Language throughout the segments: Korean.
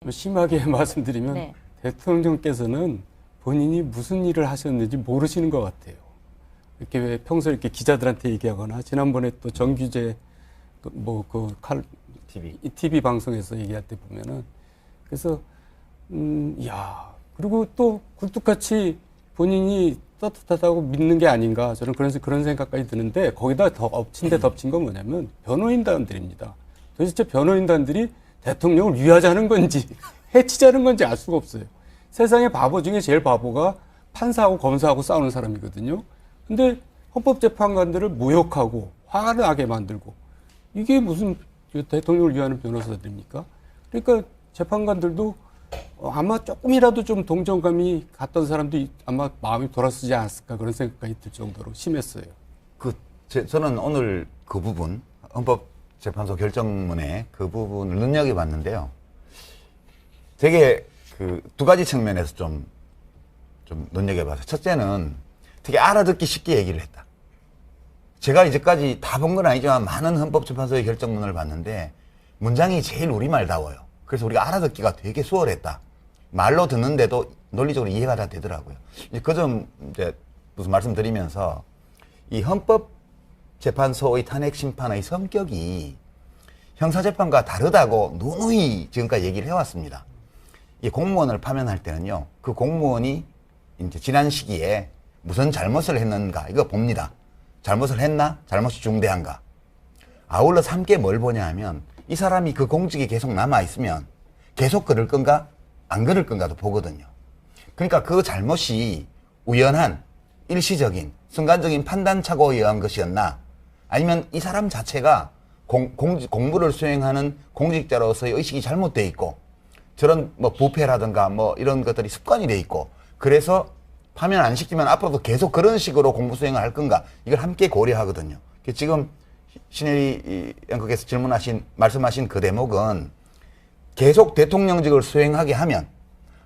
좀 심하게 말씀드리면 네. 대통령께서는 본인이 무슨 일을 하셨는지 모르시는 것 같아요. 이렇게 왜 평소에 이렇게 기자들한테 얘기하거나 지난번에 또 정규제 TV 방송에서 얘기할 때 보면은 그래서 야 그리고 또 굴뚝같이 본인이 떳떳하다고 믿는 게 아닌가 저는 그런 생각까지 드는데 거기다 더 엎친 데 덮친 건 뭐냐면 변호인단들입니다. 도대체 변호인단들이 대통령을 위하자는 건지 해치자는 건지 알 수가 없어요. 세상의 바보 중에 제일 바보가 판사하고 검사하고 싸우는 사람이거든요. 근데 헌법재판관들을 모욕하고 화가 나게 만들고 이게 무슨 대통령을 위하는 변호사들입니까? 그러니까 재판관들도 아마 조금이라도 좀 동정감이 갔던 사람도 아마 마음이 돌아서지 않았을까 그런 생각까지 들 정도로 심했어요. 저는 오늘 그 부분 헌법재판소 결정문에 그 부분을 눈여겨봤는데요. 되게 그 두 가지 측면에서 좀 눈여겨봐서 첫째는 되게 알아듣기 쉽게 얘기를 했다. 제가 이제까지 다 본 건 아니지만 많은 헌법재판소의 결정문을 봤는데 문장이 제일 우리말다워요. 그래서 우리가 알아듣기가 되게 수월했다. 말로 듣는데도 논리적으로 이해가 다 되더라고요. 그 점 이제 무슨 말씀드리면서 이 헌법재판소의 탄핵 심판의 성격이 형사재판과 다르다고 누누이 지금까지 얘기를 해왔습니다. 이 공무원을 파면할 때는요, 그 공무원이 이제 지난 시기에 무슨 잘못을 했는가 이거 봅니다. 잘못을 했나? 잘못이 중대한가? 아울러서 함께 뭘 보냐 하면 이 사람이 그 공직에 계속 남아있으면 계속 그럴 건가? 안 그럴 건가도 보거든요. 그러니까 그 잘못이 우연한, 일시적인, 순간적인 판단착오에 의한 것이었나? 아니면 이 사람 자체가 공부를 수행하는 공직자로서의 의식이 잘못되어 있고 저런 뭐 부패라든가 뭐 이런 것들이 습관이 돼 있고 그래서 파면 안 시키면 앞으로도 계속 그런 식으로 공부 수행을 할 건가 이걸 함께 고려하거든요. 지금 신혜리 앵커께서 말씀하신 그 대목은 계속 대통령직을 수행하게 하면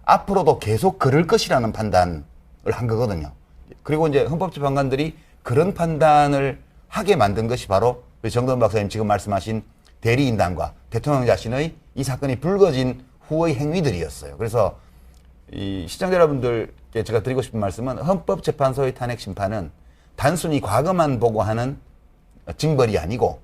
앞으로도 계속 그럴 것이라는 판단을 한 거거든요. 그리고 이제 헌법재판관들이 그런 판단을 하게 만든 것이 바로 우리 정돈 박사님 지금 말씀하신 대리인단과 대통령 자신의 이 사건이 불거진 후의 행위들이었어요. 그래서 이 시청자 여러분들께 제가 드리고 싶은 말씀은 헌법재판소의 탄핵 심판은 단순히 과거만 보고 하는 징벌이 아니고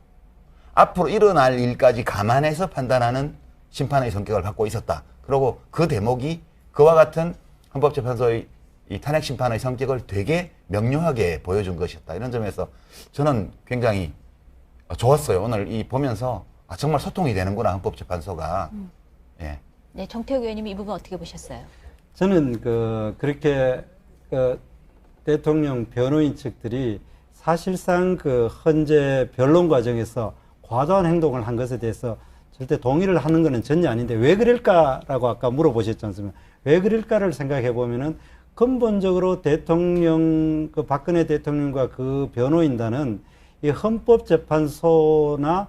앞으로 일어날 일까지 감안해서 판단하는 심판의 성격을 갖고 있었다. 그리고 그 대목이 그와 같은 헌법재판소의 이 탄핵 심판의 성격을 되게 명료하게 보여준 것이었다. 이런 점에서 저는 굉장히 좋았어요. 오늘 이 보면서 정말 소통이 되는구나 헌법재판소가. 예. 네, 정태욱 의원님 이 부분 어떻게 보셨어요? 저는 그렇게 대통령 변호인 측들이 사실상 그 헌재 변론 과정에서 과도한 행동을 한 것에 대해서 절대 동의를 하는 것은 전혀 아닌데 왜 그럴까라고 아까 물어보셨지 않습니까? 왜 그럴까를 생각해 보면은 근본적으로 그 박근혜 대통령과 그 변호인단은 이 헌법재판소나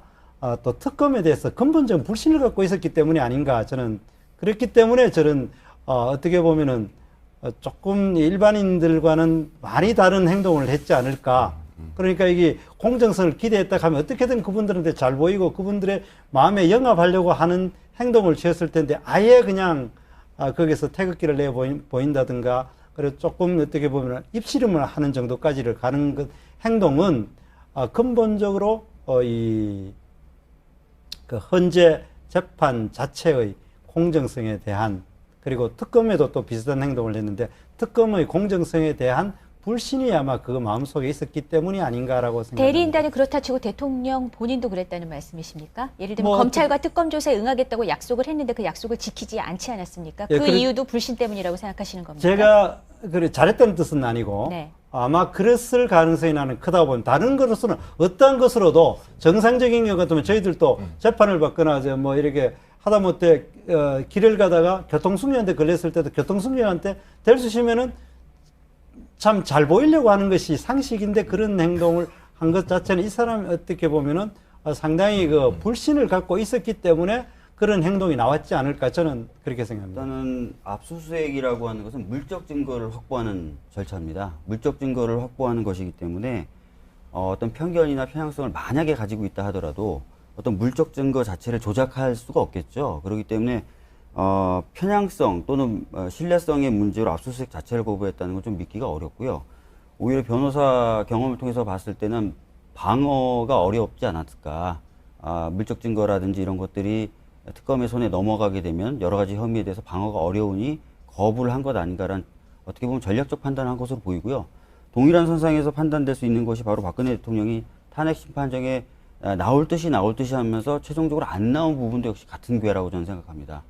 또 특검에 대해서 근본적인 불신을 갖고 있었기 때문이 아닌가 저는 그렇기 때문에 저는 어떻게 보면은 조금 일반인들과는 많이 다른 행동을 했지 않을까. 그러니까 이게 공정성을 기대했다 하면 어떻게든 그분들한테 잘 보이고 그분들의 마음에 영합하려고 하는 행동을 취했을 텐데 아예 그냥 거기서 태극기를 내 보인다든가 그리고 조금 어떻게 보면 입씨름을 하는 정도까지를 가는 그 행동은 근본적으로 그 헌재 재판 자체의 공정성에 대한 그리고 특검에도 또 비슷한 행동을 했는데 특검의 공정성에 대한 불신이 아마 그 마음속에 있었기 때문이 아닌가라고 생각합니다. 대리인단이 그렇다 치고 대통령 본인도 그랬다는 말씀이십니까? 예를 들면 검찰과 특검 조사에 응하겠다고 약속을 했는데 그 약속을 지키지 않지 않았습니까? 그 이유도 불신 때문이라고 생각하시는 겁니까? 제가 잘했다는 뜻은 아니고 네. 아마 그랬을 가능성이 나는 크다고 보면 다른 것으로는 어떠한 것으로도 정상적인 경우 같으면 저희들도 재판을 받거나 뭐 이렇게 하다못해 길을 가다가 교통수명한테 걸렸을 때도 교통수명한테 댈수시면은 참 잘 보이려고 하는 것이 상식인데 그런 행동을 한 것 자체는 이 사람이 어떻게 보면은 상당히 그 불신을 갖고 있었기 때문에 그런 행동이 나왔지 않을까 저는 그렇게 생각합니다. 일단은 압수수색이라고 하는 것은 물적 증거를 확보하는 절차입니다. 물적 증거를 확보하는 것이기 때문에 어떤 편견이나 편향성을 만약에 가지고 있다 하더라도 어떤 물적 증거 자체를 조작할 수가 없겠죠. 그렇기 때문에 편향성 또는 신뢰성의 문제로 압수수색 자체를 거부했다는 건 좀 믿기가 어렵고요. 오히려 변호사 경험을 통해서 봤을 때는 방어가 어렵지 않았을까. 물적 증거라든지 이런 것들이 특검의 손에 넘어가게 되면 여러 가지 혐의에 대해서 방어가 어려우니 거부를 한 것 아닌가라는 어떻게 보면 전략적 판단을 한 것으로 보이고요. 동일한 선상에서 판단될 수 있는 것이 바로 박근혜 대통령이 탄핵 심판정에 나올 듯이 하면서 최종적으로 안 나온 부분도 역시 같은 괴라고 저는 생각합니다.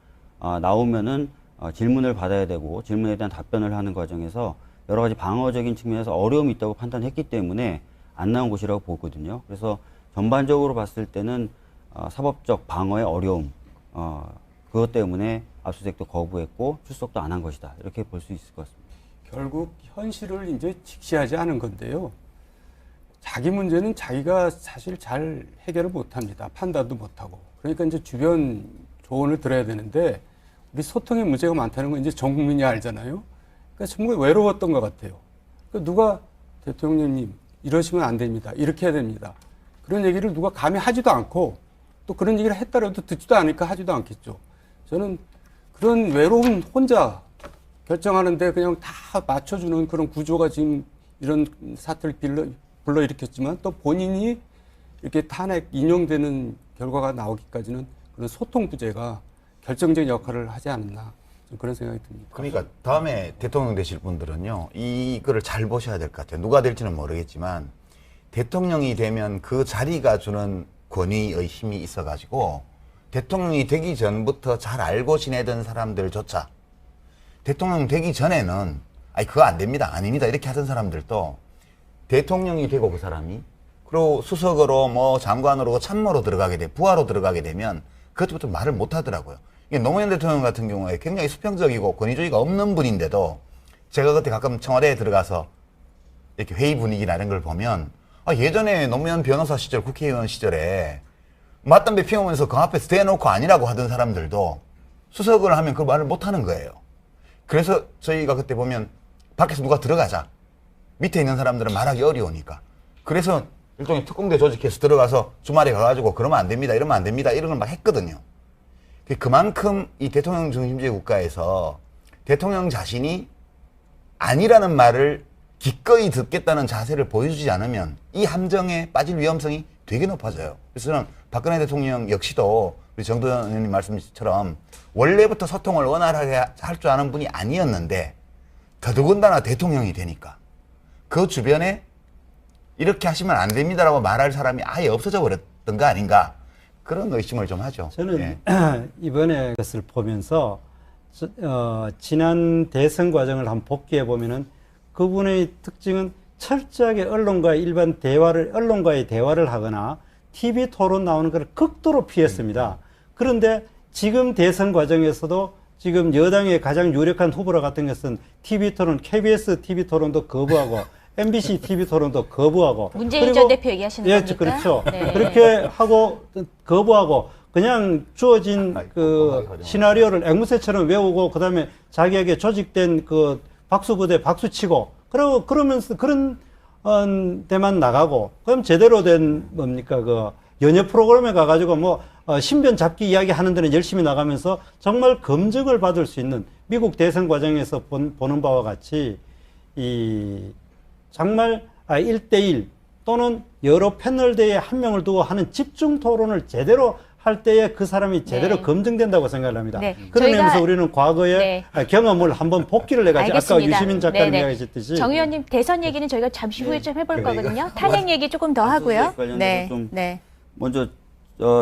나오면은 질문을 받아야 되고 질문에 대한 답변을 하는 과정에서 여러 가지 방어적인 측면에서 어려움이 있다고 판단했기 때문에 안 나온 것이라고 보거든요. 그래서 전반적으로 봤을 때는 사법적 방어의 어려움, 그것 때문에 압수수색도 거부했고 출석도 안 한 것이다. 이렇게 볼 수 있을 것 같습니다. 결국 현실을 이제 직시하지 않은 건데요. 자기 문제는 자기가 사실 잘 해결을 못합니다. 판단도 못하고. 그러니까 이제 주변 조언을 들어야 되는데 우리 소통에 문제가 많다는 건 이제 전 국민이 알잖아요. 그러니까 정말 외로웠던 것 같아요. 그러니까 누가 대통령님 이러시면 안 됩니다. 이렇게 해야 됩니다. 그런 얘기를 누가 감히 하지도 않고 또 그런 얘기를 했다라도 듣지도 않으니까 하지도 않겠죠. 저는 그런 외로움 혼자 결정하는데 그냥 다 맞춰주는 그런 구조가 지금 이런 사태를 불러일으켰지만 또 본인이 이렇게 탄핵 인용되는 결과가 나오기까지는 그런 소통 부재가 결정적인 역할을 하지 않았나 그런 생각이 듭니다. 그러니까 다음에 대통령 되실 분들은요, 이거를 잘 보셔야 될 것 같아요. 누가 될지는 모르겠지만 대통령이 되면 그 자리가 주는 권위의 힘이 있어가지고 대통령이 되기 전부터 잘 알고 지내던 사람들조차 대통령 되기 전에는 아니 그거 안 됩니다, 아닙니다 이렇게 하던 사람들도 대통령이 되고 그 사람이 그리고 수석으로 뭐 장관으로 참모로 들어가게 돼 부하로 들어가게 되면 그것부터 말을 못 하더라고요. 이게 노무현 대통령 같은 경우에 굉장히 수평적이고 권위주의가 없는 분인데도 제가 그때 가끔 청와대에 들어가서 이렇게 회의 분위기나 이런 걸 보면 예전에 노무현 변호사 시절 국회의원 시절에 맞담배 피우면서 그 앞에서 대놓고 아니라고 하던 사람들도 수석을 하면 그 말을 못 하는 거예요. 그래서 저희가 그때 보면 밖에서 누가 들어가자. 밑에 있는 사람들은 말하기 어려우니까. 그래서 일종의 특공대 조직해서 들어가서 주말에 가가지고 그러면 안 됩니다. 이러면 안 됩니다. 이런 걸 막 했거든요. 그만큼 이 대통령 중심주의 국가에서 대통령 자신이 아니라는 말을 기꺼이 듣겠다는 자세를 보여주지 않으면 이 함정에 빠질 위험성이 되게 높아져요. 그래서 저는 박근혜 대통령 역시도 우리 정도현 의원님 말씀처럼 원래부터 소통을 원활하게 할 줄 아는 분이 아니었는데 더더군다나 대통령이 되니까 그 주변에 이렇게 하시면 안 됩니다라고 말할 사람이 아예 없어져 버렸던 거 아닌가 그런 의심을 좀 하죠. 저는 이번에 것을 보면서 지난 대선 과정을 한번 복귀해 보면은 그분의 특징은 철저하게 언론과의 대화를 하거나 TV 토론 나오는 걸 극도로 피했습니다. 그런데 지금 대선 과정에서도 지금 여당의 가장 유력한 후보라 같은 것은 TV 토론, KBS TV 토론도 거부하고 MBC TV 토론도 거부하고 문재인 전 대표 얘기하시는 겁니까? 그렇죠. 네. 그렇게 하고 거부하고 그냥 주어진 그 시나리오를 앵무새처럼 외우고 그다음에 자기에게 조직된 그 박수부대 박수치고 그러면서 그런 데만 나가고 그럼 제대로 된 뭡니까 그 연예 프로그램에 가가지고 뭐 신변 잡기 이야기 하는 데는 열심히 나가면서 정말 검증을 받을 수 있는 미국 대선 과정에서 보는 바와 같이 이 정말 1대1 또는 여러 패널 대에 한 명을 두고 하는 집중 토론을 제대로 할 때에 그 사람이 제대로 네. 검증된다고 생각을 합니다. 네. 그런 저희가- 의미에서 우리는 과거의 경험을 한번 복기를 해가지고 아까 알겠습니다. 유시민 작가님 네네. 이야기하셨듯이 정 의원님 대선 얘기는 저희가 잠시 후에 좀 해볼 그래, 거거든요. 탄핵 얘기 조금 더 하고요. 압수수색 관련해서 좀 먼저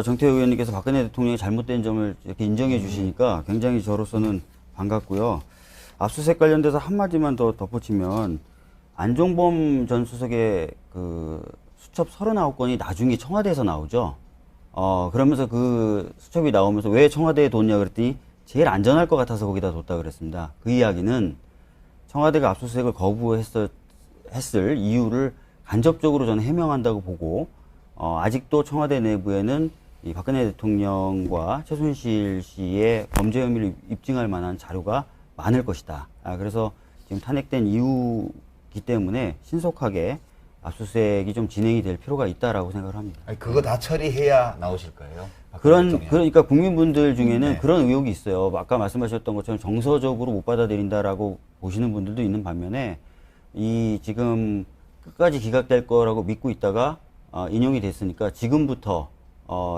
정태호 의원님께서 박근혜 대통령의 잘못된 점을 이렇게 인정해 주시니까 굉장히 저로서는 반갑고요. 압수수색 관련돼서 한마디만 더 덧붙이면 안종범 전 수석의 그 수첩 39건이 나중에 청와대에서 나오죠. 그러면서 그 수첩이 나오면서 왜 청와대에 뒀냐 그랬더니 제일 안전할 것 같아서 거기다 뒀다 그랬습니다. 그 이야기는 청와대가 압수수색을 거부했을 이유를 간접적으로 저는 해명한다고 보고 아직도 청와대 내부에는 이 박근혜 대통령과 최순실 씨의 범죄 혐의를 입증할 만한 자료가 많을 것이다. 그래서 지금 탄핵된 이유이기 때문에 신속하게 압수수색이 좀 진행이 될 필요가 있다라고 생각을 합니다. 아니, 그거 다 처리해야 나오실 거예요. 그러니까 국민분들 중에는 네. 그런 의혹이 있어요. 아까 말씀하셨던 것처럼 정서적으로 못 받아들인다라고 보시는 분들도 있는 반면에 이 지금 끝까지 기각될 거라고 믿고 있다가 인용이 됐으니까 지금부터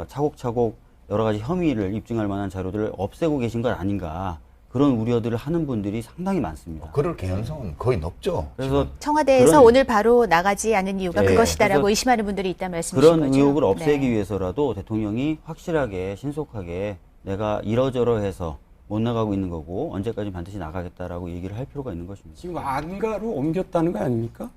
차곡차곡 여러 가지 혐의를 입증할 만한 자료들을 없애고 계신 것 아닌가 그런 우려들을 하는 분들이 상당히 많습니다. 그럴 개연성은 거의 높죠. 그래서 청와대에서 그런- 오늘 바로 나가지 않은 이유가 예, 그것이다라고 그래서 의심하는 분들이 있다는 말씀이신 그런 거죠? 의혹을 없애기 네. 위해서라도 대통령이 확실하게 신속하게 내가 이러저러해서 못 나가고 있는 거고 언제까지 반드시 나가겠다라고 얘기를 할 필요가 있는 것입니다. 지금 안가로 옮겼다는 거 아닙니까?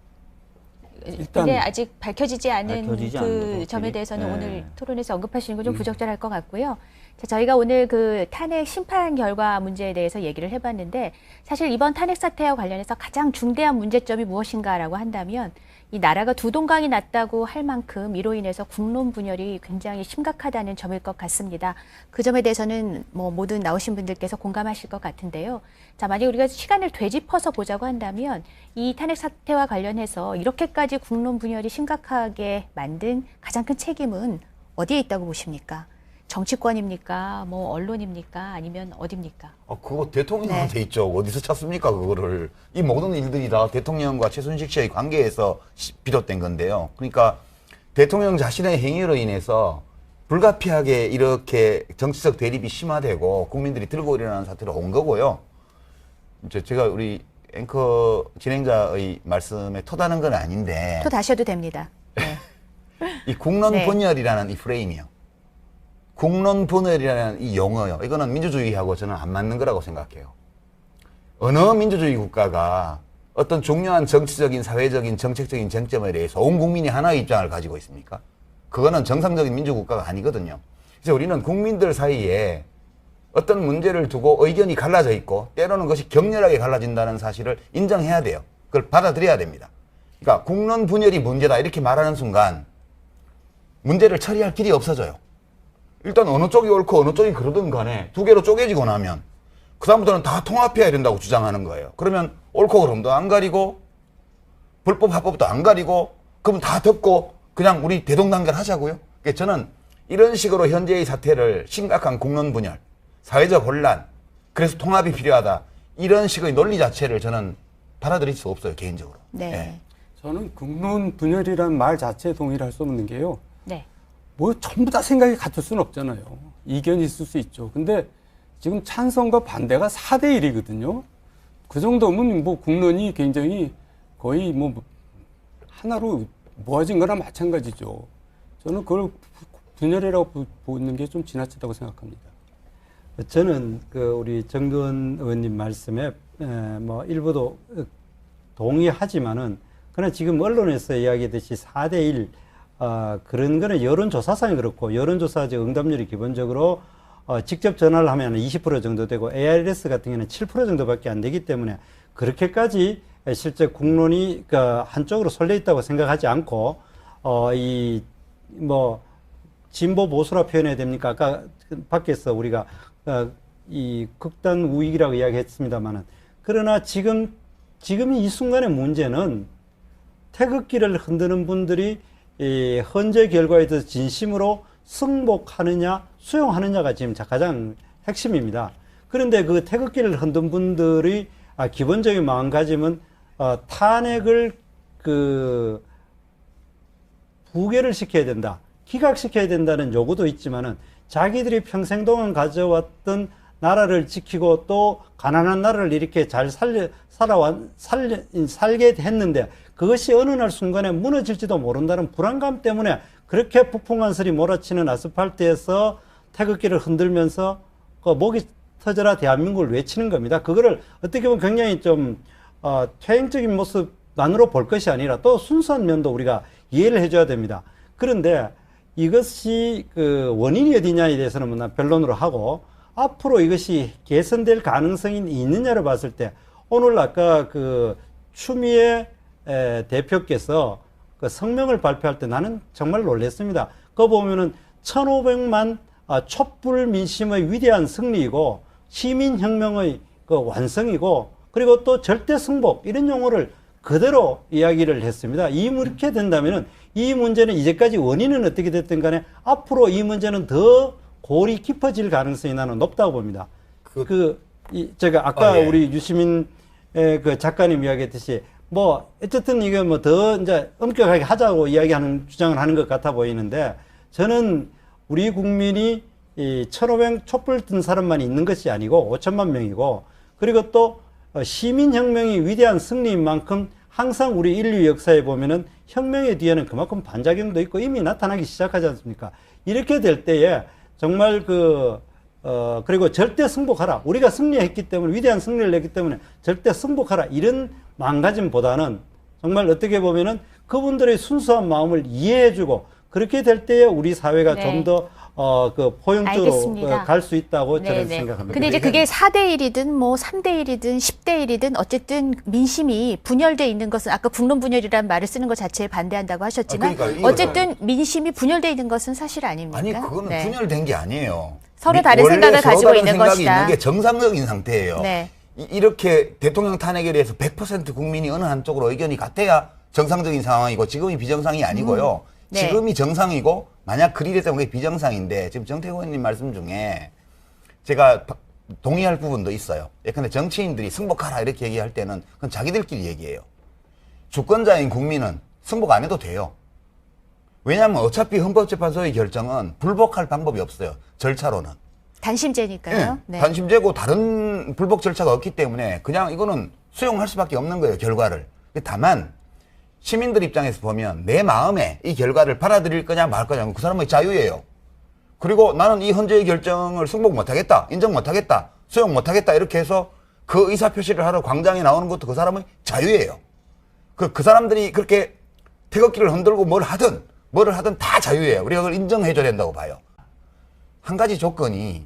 근데 아직 밝혀지지 않은 밝혀지지 그 않은 것들이? 점에 대해서는 네. 오늘 토론에서 언급하시는 건 좀 부적절할 것 같고요. 자, 저희가 오늘 그 탄핵 심판 결과 문제에 대해서 얘기를 해봤는데 사실 이번 탄핵 사태와 관련해서 가장 중대한 문제점이 무엇인가라고 한다면 이 나라가 두 동강이 났다고 할 만큼 이로 인해서 국론 분열이 굉장히 심각하다는 점일 것 같습니다. 그 점에 대해서는 뭐 모든 나오신 분들께서 공감하실 것 같은데요. 자, 만약 우리가 시간을 되짚어서 보자고 한다면 이 탄핵 사태와 관련해서 이렇게까지 국론 분열이 심각하게 만든 가장 큰 책임은 어디에 있다고 보십니까? 정치권입니까? 뭐 언론입니까? 아니면 어디입니까? 그거 대통령한테 있죠. 어디서 찾습니까, 그거를. 이 모든 일들이 다 대통령과 최순실 씨의 관계에서 비롯된 건데요. 그러니까 대통령 자신의 행위로 인해서 불가피하게 이렇게 정치적 대립이 심화되고 국민들이 들고 일어나는 사태로 온 거고요. 이제 제가 우리 앵커 진행자의 말씀에 토다는 건 아닌데 또 다셔도 됩니다. 네. 이 국론 네. 분열이라는 이 프레임이요. 국론 분열이라는 이 용어요. 이거는 민주주의하고 저는 안 맞는 거라고 생각해요. 어느 민주주의 국가가 어떤 중요한 정치적인, 사회적인, 정책적인 쟁점에 대해서 온 국민이 하나의 입장을 가지고 있습니까? 그거는 정상적인 민주국가가 아니거든요. 그래서 우리는 국민들 사이에 어떤 문제를 두고 의견이 갈라져 있고 때로는 그것이 격렬하게 갈라진다는 사실을 인정해야 돼요. 그걸 받아들여야 됩니다. 그러니까 국론 분열이 문제다 이렇게 말하는 순간 문제를 처리할 길이 없어져요. 일단 어느 쪽이 옳고 어느 쪽이 그러든 간에 두 개로 쪼개지고 나면 그다음부터는 다 통합해야 된다고 주장하는 거예요. 그러면 옳고 그름도 안 가리고 불법 합법도 안 가리고 그럼 다 덮고 그냥 우리 대동단결 하자고요. 그러니까 저는 이런 식으로 현재의 사태를 심각한 국론 분열, 사회적 혼란, 그래서 통합이 필요하다. 이런 식의 논리 자체를 저는 받아들일 수 없어요, 개인적으로. 네. 예. 저는 국론 분열이라는 말 자체에 동의를 할 수 없는 게요. 네. 뭐 전부 다 생각이 같을 수는 없잖아요. 이견이 있을 수 있죠. 근데 지금 찬성과 반대가 4대 1이거든요. 그 정도면 뭐 국론이 굉장히 거의 뭐 하나로 모아진 거나 마찬가지죠. 저는 그걸 분열이라고 보는 게 좀 지나치다고 생각합니다. 저는 그 우리 정두원 의원님 말씀에 뭐 일부도 동의하지만은 그러나 지금 언론에서 이야기했듯이 4대 1 그런 거는 여론조사상이 그렇고 여론조사 응답률이 기본적으로 직접 전화를 하면 20% 정도 되고 ARS 같은 경우는 7% 정도밖에 안 되기 때문에 그렇게까지 실제 국론이 한쪽으로 쏠려 있다고 생각하지 않고 이 뭐 진보 보수라 표현해야 됩니까? 아까 밖에서 우리가 이 극단 우익이라고 이야기했습니다만은 그러나 지금 이 순간의 문제는 태극기를 흔드는 분들이 이 헌재 결과에 대해서 진심으로 승복하느냐 수용하느냐가 지금 가장 핵심입니다. 그런데 그 태극기를 흔든 분들이 기본적인 마음가짐은 탄핵을 부결을 시켜야 된다, 기각시켜야 된다는 요구도 있지만은 자기들이 평생 동안 가져왔던 나라를 지키고 또 가난한 나라를 이렇게 잘 살게 했는데 그것이 어느 날 순간에 무너질지도 모른다는 불안감 때문에 그렇게 폭풍한설이 몰아치는 아스팔트에서 태극기를 흔들면서 목이 터져라 대한민국을 외치는 겁니다. 그거를 어떻게 보면 굉장히 좀 퇴행적인 모습만으로 볼 것이 아니라 또 순수한 면도 우리가 이해를 해줘야 됩니다. 그런데 이것이 그 원인이 어디냐에 대해서는 난 변론으로 하고 앞으로 이것이 개선될 가능성이 있느냐를 봤을 때 오늘 아까 그 추미애 대표께서 그 성명을 발표할 때 나는 정말 놀랐습니다. 그거 보면은 1500만 촛불 민심의 위대한 승리이고 시민혁명의 그 완성이고 그리고 또 절대 승복 이런 용어를 그대로 이야기를 했습니다. 이렇게 된다면은 이 문제는 이제까지 원인은 어떻게 됐든 간에 앞으로 이 문제는 더 골이 깊어질 가능성이 나는 높다고 봅니다. 제가 아까 예. 우리 유시민 그 작가님 이야기했듯이 뭐 어쨌든 이게 뭐 더 이제 엄격하게 하자고 이야기하는 주장을 하는 것 같아 보이는데, 저는 우리 국민이 이 1,500 촛불 든 사람만 있는 것이 아니고 5천만 명이고, 그리고 또 시민혁명이 위대한 승리인 만큼 항상 우리 인류 역사에 보면은 혁명의 뒤에는 그만큼 반작용도 있고 이미 나타나기 시작하지 않습니까? 이렇게 될 때에 정말 그리고 절대 승복하라. 우리가 승리했기 때문에, 위대한 승리를 냈기 때문에 절대 승복하라. 이런 마음가짐보다는 정말 어떻게 보면은 그분들의 순수한 마음을 이해해주고, 그렇게 될 때에 우리 사회가 네. 좀 더 포용적으로 알겠습니다. 갈 수 있다고 저는 네네. 생각합니다. 근데 이제 그게 4대1이든 뭐 3대1이든 10대1이든 어쨌든 민심이 분열돼 있는 것은, 아까 국론분열이라는 말을 쓰는 것 자체에 반대한다고 하셨지만, 그러니까 이거는- 어쨌든 민심이 분열돼 있는 것은 사실 아닙니까? 아니 그거는 네. 분열된 게 아니에요. 서로 다른 원래 생각을 서로 가지고 다른 있는 생각이 것이다. 있는 게 정상적인 상태예요. 네. 이렇게 대통령 탄핵에 대해서 100% 국민이 어느 한쪽으로 의견이 같아야 정상적인 상황이고, 지금이 비정상이 아니고요. 네. 지금이 정상이고, 만약 그리 됐다면 그게 비정상인데, 지금 정태호 의원님 말씀 중에 제가 동의할 부분도 있어요. 예컨대 정치인들이 승복하라 이렇게 얘기할 때는 그건 자기들끼리 얘기해요. 주권자인 국민은 승복 안 해도 돼요. 왜냐하면 어차피 헌법재판소의 결정은 불복할 방법이 없어요. 절차로는. 단심제니까요. 네. 단심제고 다른 불복 절차가 없기 때문에 그냥 이거는 수용할 수밖에 없는 거예요, 결과를. 다만 시민들 입장에서 보면 내 마음에 이 결과를 받아들일 거냐 말 거냐, 그 사람의 자유예요. 그리고 나는 이 헌재의 결정을 승복 못하겠다, 인정 못하겠다, 수용 못하겠다 이렇게 해서 그 의사표시를 하러 광장에 나오는 것도 그 사람의 자유예요. 그 사람들이 그렇게 태극기를 흔들고 뭐를 하든 다 자유예요. 우리가 그걸 인정해줘야 된다고 봐요. 한 가지 조건이,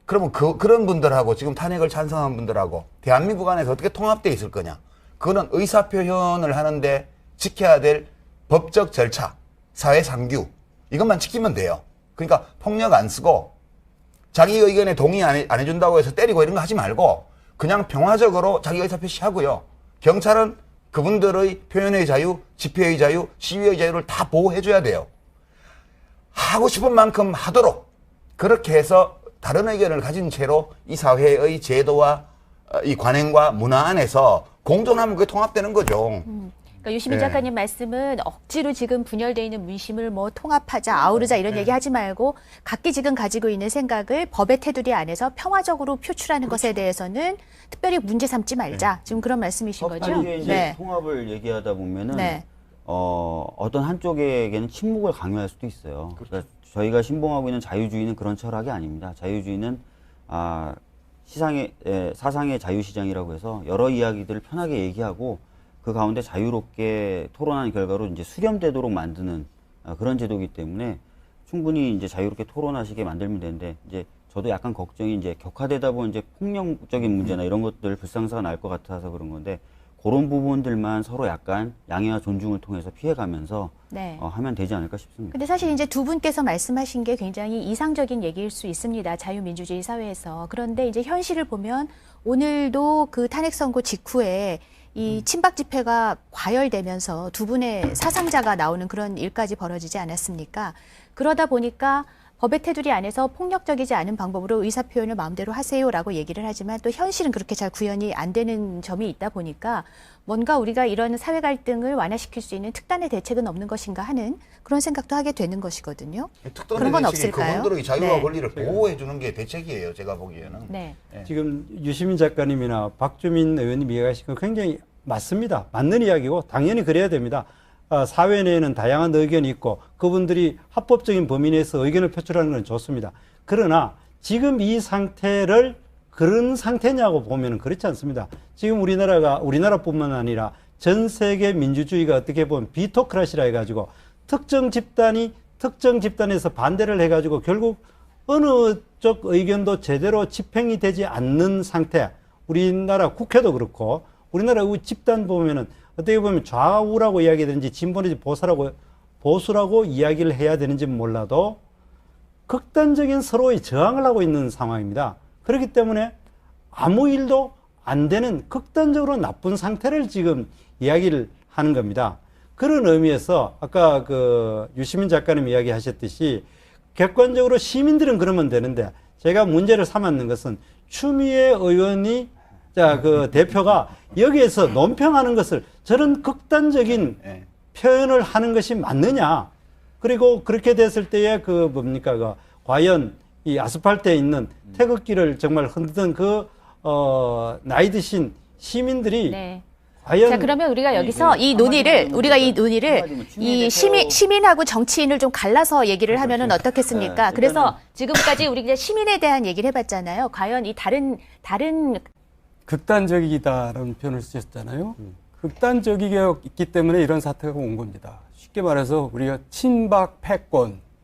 그러면 그런 분들하고 지금 탄핵을 찬성한 분들하고 대한민국 안에서 어떻게 통합되어 있을 거냐. 그거는 의사표현을 하는데 지켜야 될 법적 절차, 사회상규, 이것만 지키면 돼요. 그러니까 폭력 안 쓰고 자기 의견에 동의 안 해준다고 해서 때리고 이런 거 하지 말고 그냥 평화적으로 자기 의사표시 하고요. 경찰은 그분들의 표현의 자유, 집회의 자유, 시위의 자유를 다 보호해줘야 돼요. 하고 싶은 만큼 하도록, 그렇게 해서 다른 의견을 가진 채로 이 사회의 제도와 이 관행과 문화 안에서 공존하면 그게 통합되는 거죠. 그러니까 유시민 네. 작가님 말씀은 억지로 지금 분열돼 있는 민심을 뭐 통합하자, 아우르자 이런 네. 얘기하지 말고 각기 지금 가지고 있는 생각을 법의 테두리 안에서 평화적으로 표출하는 것에 대해서는 특별히 문제 삼지 말자. 지금 그런 말씀이신 거죠? 아니, 이게 이제 네. 통합을 얘기하다 보면은 네. 어떤 한쪽에게는 침묵을 강요할 수도 있어요. 그러니까 저희가 신봉하고 있는 자유주의는 그런 철학이 아닙니다. 자유주의는 사상의 자유시장이라고 해서 여러 이야기들을 편하게 얘기하고 그 가운데 자유롭게 토론하는 결과로 이제 수렴되도록 만드는 그런 제도이기 때문에 충분히 이제 자유롭게 토론하시게 만들면 되는데, 이제 저도 약간 걱정이 이제 격화되다 보면 이제 폭력적인 문제나 이런 것들 불상사가 날 것 같아서 그런 건데, 그런 부분들만 서로 약간 양해와 존중을 통해서 피해가면서 네. 하면 되지 않을까 싶습니다. 근데 사실 이제 두 분께서 말씀하신 게 굉장히 이상적인 얘기일 수 있습니다. 자유민주주의 사회에서. 그런데 이제 현실을 보면 오늘도 그 탄핵 선고 직후에 이 친박 집회가 과열되면서 두 분의 사상자가 나오는 그런 일까지 벌어지지 않았습니까? 그러다 보니까 법의 테두리 안에서 폭력적이지 않은 방법으로 의사표현을 마음대로 하세요라고 얘기를 하지만 또 현실은 그렇게 잘 구현이 안 되는 점이 있다 보니까 뭔가 우리가 이런 사회 갈등을 완화시킬 수 있는 특단의 대책은 없는 것인가 하는 그런 생각도 하게 되는 것이거든요. 그런 건 없을까요? 그분들의 자유와 네. 권리를 보호해주는 게 대책이에요. 제가 보기에는. 네. 지금 유시민 작가님이나 박주민 의원님 이야기하신 거 굉장히 맞습니다. 맞는 이야기고 당연히 그래야 됩니다. 사회 내에는 다양한 의견이 있고 그분들이 합법적인 범위 내에서 의견을 표출하는 건 좋습니다. 그러나 지금 이 상태를 그런 상태냐고 보면 그렇지 않습니다. 지금 우리나라뿐만 아니라 전 세계 민주주의가 어떻게 보면 비토크라시라 해가지고 특정 집단이 특정 집단에서 반대를 해가지고 결국 어느 쪽 의견도 제대로 집행이 되지 않는 상태. 우리나라 국회도 그렇고 우리나라 집단 보면은 어떻게 보면 좌우라고 이야기되는지 진보는지 보수라고 이야기를 해야 되는지 몰라도 극단적인 서로의 저항을 하고 있는 상황입니다. 그렇기 때문에 아무 일도 안 되는 극단적으로 나쁜 상태를 지금 이야기를 하는 겁니다. 그런 의미에서 아까 그 유시민 작가님 이야기하셨듯이 객관적으로 시민들은 그러면 되는데 제가 문제를 삼았는 것은 추미애 의원이 그 대표가 여기에서 논평하는 것을 저런 극단적인 네. 표현을 하는 것이 맞느냐. 그리고 그렇게 됐을 때에 과연 이 아스팔트에 있는 태극기를 정말 흔드던 나이 드신 시민들이 네. 과연 자, 그러면 우리가 여기서 이 논의를 이 시민하고 정치인을 좀 갈라서 얘기를 하면은 어떻겠습니까? 네, 그래서 지금까지 우리가 시민에 대한 얘기를 해봤잖아요. 과연 이 다른 극단적이다라는 표현을 쓰셨잖아요. 극단적이기 때문에 이런 사태가 온 겁니다. 쉽게 말해서 우리가 친박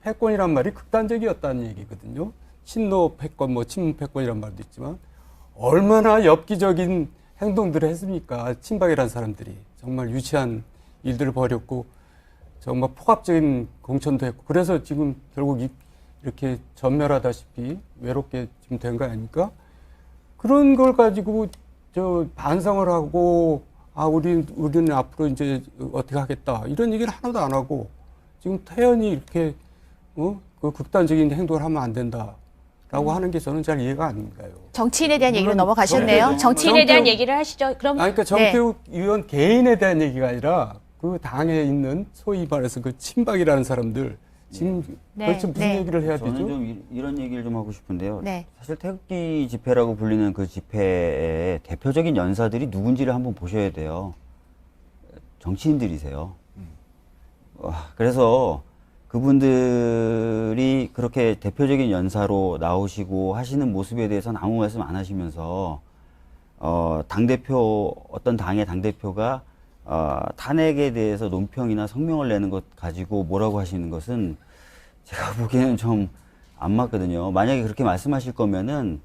패권이란 말이 극단적이었다는 얘기거든요. 친노 패권, 친문 패권이란 말도 있지만 얼마나 엽기적인 행동들을 했습니까? 친박이라는 사람들이 정말 유치한 일들을 벌였고 정말 폭압적인 공천도 했고 그래서 지금 결국 이렇게 전멸하다시피 외롭게 지금 된 거 아닙니까? 그런 걸 가지고 반성을 하고 우리는 앞으로 이제 어떻게 하겠다 이런 얘기를 하나도 안 하고 지금 태연히 이렇게 그 극단적인 행동을 하면 안 된다라고 하는 게 저는 잘 이해가 안 가요. 정치인에 대한 얘기로 넘어가셨네요. 정치인에 대한 얘기를 하시죠. 그럼 그러니까 정태욱 의원 개인에 대한 얘기가 아니라 그 당에 있는 소위 말해서 그 친박이라는 사람들 지금 도대체 무슨 얘기를 해야 저는 되죠? 좀 이런 얘기를 좀 하고 싶은데요. 네. 사실 태극기 집회라고 불리는 그 집회의 대표적인 연사들이 누군지를 한번 보셔야 돼요. 정치인들이세요. 그래서 그분들이 그렇게 대표적인 연사로 나오시고 하시는 모습에 대해서는 아무 말씀 안 하시면서 어떤 당의 당대표가 탄핵에 대해서 논평이나 성명을 내는 것 가지고 뭐라고 하시는 것은 제가 보기에는 좀 안 맞거든요. 만약에 그렇게 말씀하실 거면은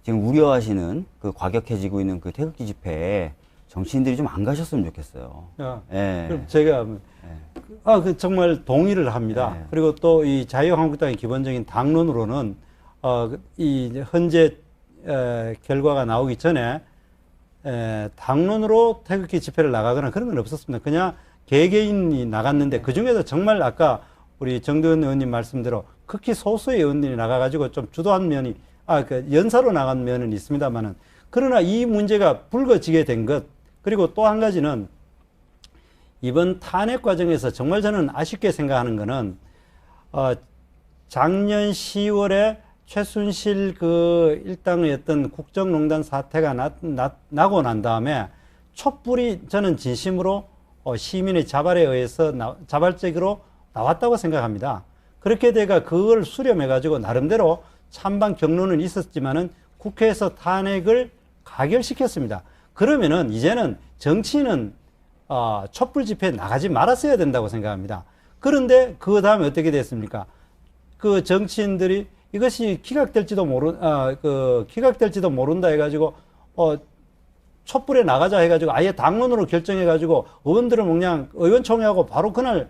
지금 우려하시는 그 과격해지고 있는 그 태극기 집회에 정치인들이 좀 안 가셨으면 좋겠어요. 예. 그럼 제가 정말 동의를 합니다. 네. 그리고 또 이 자유한국당의 기본적인 당론으로는 이 현재 결과가 나오기 전에 당론으로 태극기 집회를 나가거나 그런 건 없었습니다. 그냥 개개인이 나갔는데 그 중에도 정말 아까 우리 정두현 의원님 말씀대로 극히 소수의 의원들이 나가가지고 좀 주도한 면이 연사로 나간 면은 있습니다만은 그러나 이 문제가 불거지게 된 것 그리고 또 한 가지는 이번 탄핵 과정에서 정말 저는 아쉽게 생각하는 거는 작년 10월에 최순실 그 일당의 어떤 국정농단 사태가 나고 난 다음에 촛불이 저는 진심으로 시민의 자발에 의해서 자발적으로 나왔다고 생각합니다. 그렇게 돼가 그걸 수렴해 가지고 나름대로 찬반 경로는 있었지만은 국회에서 탄핵을 가결시켰습니다. 그러면은 이제는 정치인은 촛불 집회에 나가지 말았어야 된다고 생각합니다. 그런데 그 다음에 어떻게 됐습니까? 그 정치인들이 이것이 기각될지도 모른다 해가지고 촛불에 나가자 해가지고 아예 당론으로 결정해가지고 의원들을 그냥 의원총회하고 바로 그날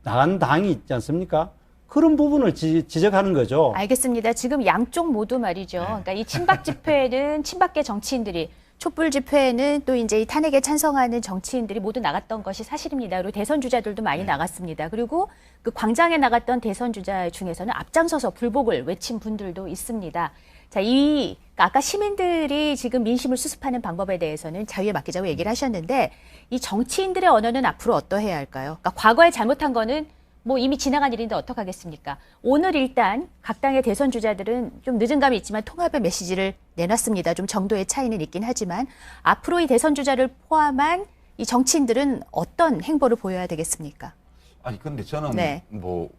나간 당이 있지 않습니까? 그런 부분을 지적하는 거죠. 알겠습니다. 지금 양쪽 모두 말이죠. 그러니까 이 친박 집회는 친박계 정치인들이 촛불 집회에는 또 이제 이 탄핵에 찬성하는 정치인들이 모두 나갔던 것이 사실입니다. 그리고 대선 주자들도 많이 나갔습니다. 그리고 그 광장에 나갔던 대선 주자 중에서는 앞장서서 불복을 외친 분들도 있습니다. 자, 아까 시민들이 지금 민심을 수습하는 방법에 대해서는 자유에 맡기자고 얘기를 하셨는데 이 정치인들의 언어는 앞으로 어떠해야 할까요? 그러니까 과거에 잘못한 거는 뭐 이미 지나간 일인데 어떡하겠습니까? 오늘 일단 각 당의 대선 주자들은 좀 늦은 감이 있지만 통합의 메시지를 내놨습니다. 좀 정도의 차이는 있긴 하지만 앞으로 이 대선 주자를 포함한 이 정치인들은 어떤 행보를 보여야 되겠습니까? 아니 근데 저는 네. 그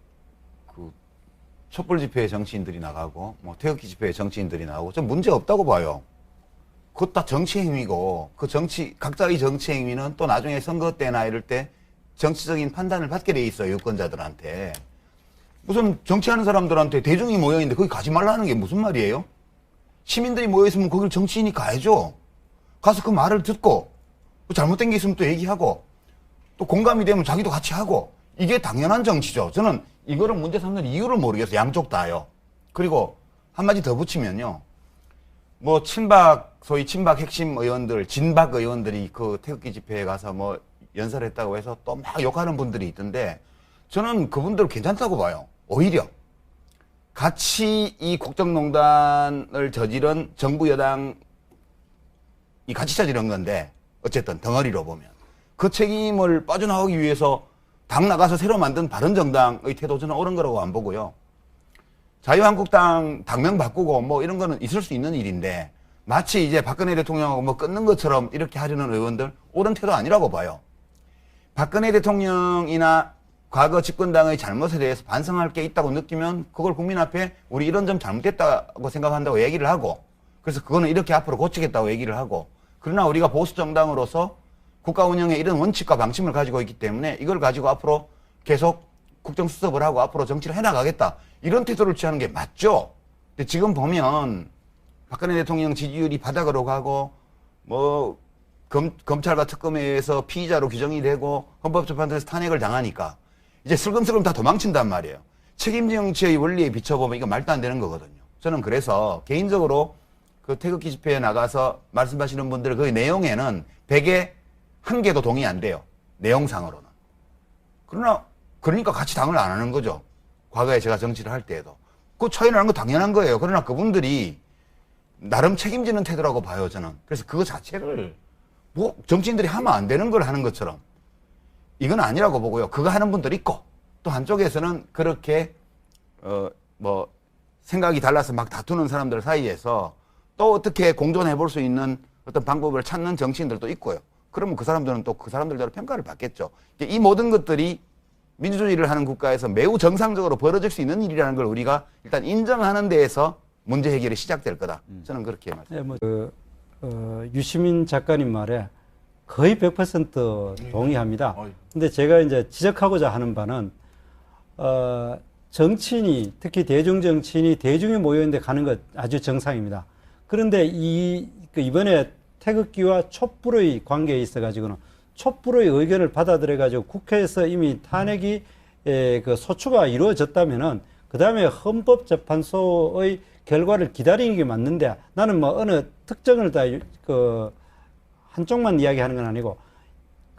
촛불 집회에 정치인들이 나가고 태극기 집회에 정치인들이 나가고 좀 문제 없다고 봐요. 그것 다 정치 행위고 각자의 정치 행위는 또 나중에 선거 때나 이럴 때 정치적인 판단을 받게 돼 있어요. 유권자들한테. 무슨 정치하는 사람들한테 대중이 모여있는데 거기 가지 말라는 게 무슨 말이에요? 시민들이 모여있으면 거길 정치인이 가야죠. 가서 그 말을 듣고 잘못된 게 있으면 또 얘기하고 또 공감이 되면 자기도 같이 하고 이게 당연한 정치죠. 저는 이거를 문제 삼는 이유를 모르겠어요. 양쪽 다요. 그리고 한마디 더 붙이면요. 소위 친박 핵심 의원들, 진박 의원들이 그 태극기 집회에 가서 연설을 했다고 해서 또 막 욕하는 분들이 있던데 저는 그분들 괜찮다고 봐요. 오히려. 같이 이 국정농단을 저지른 정부 여당이 같이 저지른 건데 어쨌든 덩어리로 보면 그 책임을 빠져나오기 위해서 당 나가서 새로 만든 바른정당의 태도 저는 옳은 거라고 안 보고요. 자유한국당 당명 바꾸고 뭐 이런 거는 있을 수 있는 일인데 마치 이제 박근혜 대통령하고 뭐 끊는 것처럼 이렇게 하려는 의원들 옳은 태도 아니라고 봐요. 박근혜 대통령이나 과거 집권당의 잘못에 대해서 반성할 게 있다고 느끼면 그걸 국민 앞에 우리 이런 점 잘못됐다고 생각한다고 얘기를 하고 그래서 그거는 이렇게 앞으로 고치겠다고 얘기를 하고 그러나 우리가 보수 정당으로서 국가 운영에 이런 원칙과 방침을 가지고 있기 때문에 이걸 가지고 앞으로 계속 국정수습을 하고 앞으로 정치를 해나가겠다. 이런 태도를 취하는 게 맞죠. 근데 지금 보면 박근혜 대통령 지지율이 바닥으로 가고 뭐 검찰과 특검에 의해서 피의자로 규정이 되고 헌법재판소에서 탄핵을 당하니까 이제 슬금슬금 다 도망친단 말이에요. 책임 정치의 원리에 비춰보면 이거 말도 안 되는 거거든요. 저는 그래서 개인적으로 그 태극기 집회에 나가서 말씀하시는 분들 그 내용에는 100에 1개도 동의 안 돼요. 내용상으로는. 그러니까 같이 당을 안 하는 거죠. 과거에 제가 정치를 할 때에도. 그 차이 나는 거 당연한 거예요. 그러나 그분들이 나름 책임지는 태도라고 봐요, 저는. 그래서 그거 자체를 뭐 정치인들이 하면 안 되는 걸 하는 것처럼 이건 아니라고 보고요. 그거 하는 분들이 있고 또 한쪽에서는 그렇게 뭐 생각이 달라서 막 다투는 사람들 사이에서 또 어떻게 공존해 볼 수 있는 어떤 방법을 찾는 정치인들도 있고요. 그러면 그 사람들은 또 그 사람들대로 평가를 받겠죠. 이 모든 것들이 민주주의를 하는 국가에서 매우 정상적으로 벌어질 수 있는 일이라는 걸 우리가 일단 인정하는 데에서 문제 해결이 시작될 거다. 저는 그렇게 말씀드립니다. 유시민 작가님 말에 거의 100% 동의합니다. 근데 제가 이제 지적하고자 하는 바는, 정치인이, 특히 대중정치인이 대중이 모여있는데 가는 것 아주 정상입니다. 그런데 이번에 태극기와 촛불의 관계에 있어가지고는 촛불의 의견을 받아들여가지고 국회에서 이미 탄핵이 그 소추가 이루어졌다면은 그 다음에 헌법재판소의 결과를 기다리는 게 맞는데 나는 뭐 어느 특정을 다 한쪽만 이야기하는 건 아니고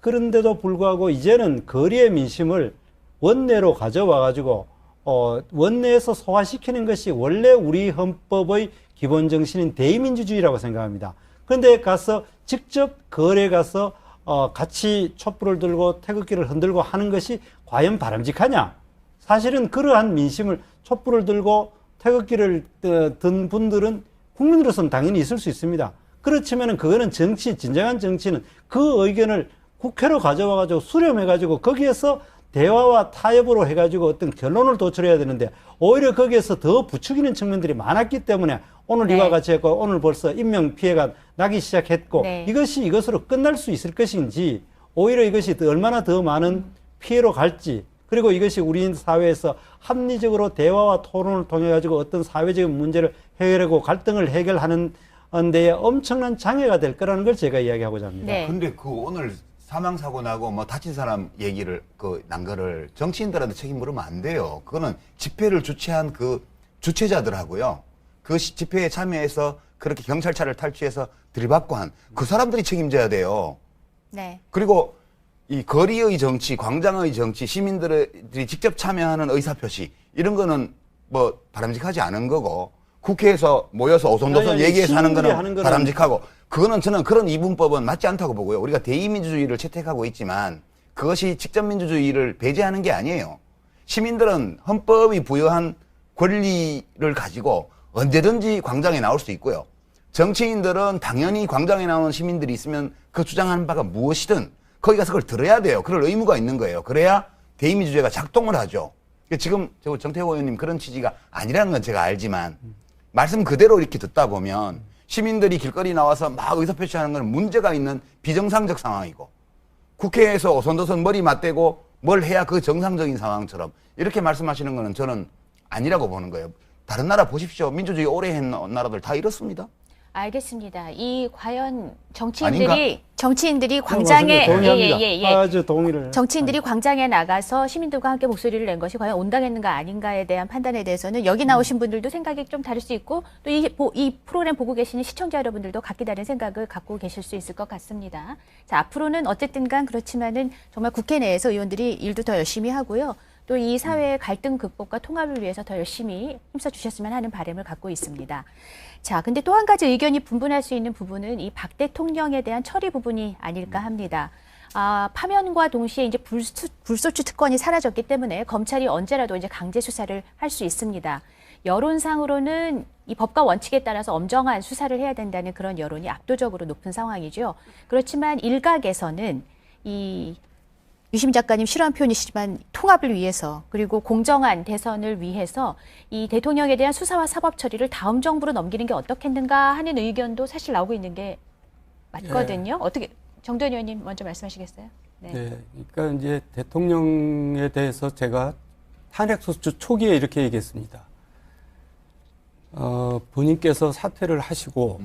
그런데도 불구하고 이제는 거리의 민심을 원내로 가져와 가지고 원내에서 소화시키는 것이 원래 우리 헌법의 기본 정신인 대의민주주의라고 생각합니다. 그런데 가서 직접 거리에 가서 같이 촛불을 들고 태극기를 흔들고 하는 것이 과연 바람직하냐? 사실은 그러한 민심을 촛불을 들고 태극기를 든 분들은 국민으로서는 당연히 있을 수 있습니다. 그렇지만 그거는 진정한 정치는 그 의견을 국회로 가져와 가지고 수렴해 가지고 거기에서 대화와 타협으로 해 가지고 어떤 결론을 도출해야 되는데 오히려 거기에서 더 부추기는 측면들이 많았기 때문에 오늘 이와 같이 했고 오늘 벌써 인명 피해가 나기 시작했고 이것이 이것으로 끝날 수 있을 것인지 오히려 이것이 얼마나 더 많은 피해로 갈지 그리고 이것이 우리 사회에서 합리적으로 대화와 토론을 통해 가지고 어떤 사회적인 문제를 해결하고 갈등을 해결하는 데에 엄청난 장애가 될 거라는 걸 제가 이야기하고자 합니다. 네. 근데 오늘 사망 사고 나고 뭐 다친 사람 얘기를 난 거를 정치인들한테 책임 물으면 안 돼요. 그거는 집회를 주최한 그 주최자들하고요. 그 집회에 참여해서 그렇게 경찰차를 탈취해서 들이받고 한 그 사람들이 책임져야 돼요. 네. 그리고 이 거리의 정치, 광장의 정치, 시민들이 직접 참여하는 의사표시 이런 거는 뭐 바람직하지 않은 거고 국회에서 모여서 오손도손 얘기해서 하는 거는 바람직하고 그거는 저는 그런 이분법은 맞지 않다고 보고요. 우리가 대의민주주의를 채택하고 있지만 그것이 직접민주주의를 배제하는 게 아니에요. 시민들은 헌법이 부여한 권리를 가지고 언제든지 광장에 나올 수 있고요. 정치인들은 당연히 광장에 나오는 시민들이 있으면 그 주장하는 바가 무엇이든 거기 가서 그걸 들어야 돼요. 그럴 의무가 있는 거예요. 그래야 대의민주주의가 작동을 하죠. 지금 정태호 의원님 그런 취지가 아니라는 건 제가 알지만 말씀 그대로 이렇게 듣다 보면 시민들이 길거리 나와서 막 의사표시하는 건 문제가 있는 비정상적 상황이고 국회에서 오손도손 머리 맞대고 뭘 해야 그 정상적인 상황처럼 이렇게 말씀하시는 거는 저는 아니라고 보는 거예요. 다른 나라 보십시오. 민주주의 오래 했는 나라들 다 이렇습니다. 알겠습니다. 과연 정치인들이 광장에 아주 동의를 정치인들이 광장에 나가서 시민들과 함께 목소리를 낸 것이 과연 온당했는가 아닌가에 대한 판단에 대해서는 여기 나오신 분들도 생각이 좀 다를 수 있고 또 이 프로그램 보고 계시는 시청자 여러분들도 각기 다른 생각을 갖고 계실 수 있을 것 같습니다. 자, 앞으로는 어쨌든 간 그렇지만은 정말 국회 내에서 의원들이 일도 더 열심히 하고요. 또 이 사회의 갈등 극복과 통합을 위해서 더 열심히 힘써 주셨으면 하는 바람을 갖고 있습니다. 자, 근데 또 한 가지 의견이 분분할 수 있는 부분은 이 박 대통령에 대한 처리 부분이 아닐까 합니다. 파면과 동시에 이제 불소추 특권이 사라졌기 때문에 검찰이 언제라도 이제 강제 수사를 할 수 있습니다. 여론상으로는 이 법과 원칙에 따라서 엄정한 수사를 해야 된다는 그런 여론이 압도적으로 높은 상황이죠. 그렇지만 일각에서는 이 유심 작가님 싫어하는 표현이시지만 통합을 위해서 그리고 공정한 대선을 위해서 이 대통령에 대한 수사와 사법 처리를 다음 정부로 넘기는 게 어떻겠는가 하는 의견도 사실 나오고 있는 게 맞거든요. 어떻게 정도현 의원님 먼저 말씀하시겠어요? 네. 그러니까 이제 대통령에 대해서 제가 탄핵소추 초기에 이렇게 얘기했습니다. 본인께서 사퇴를 하시고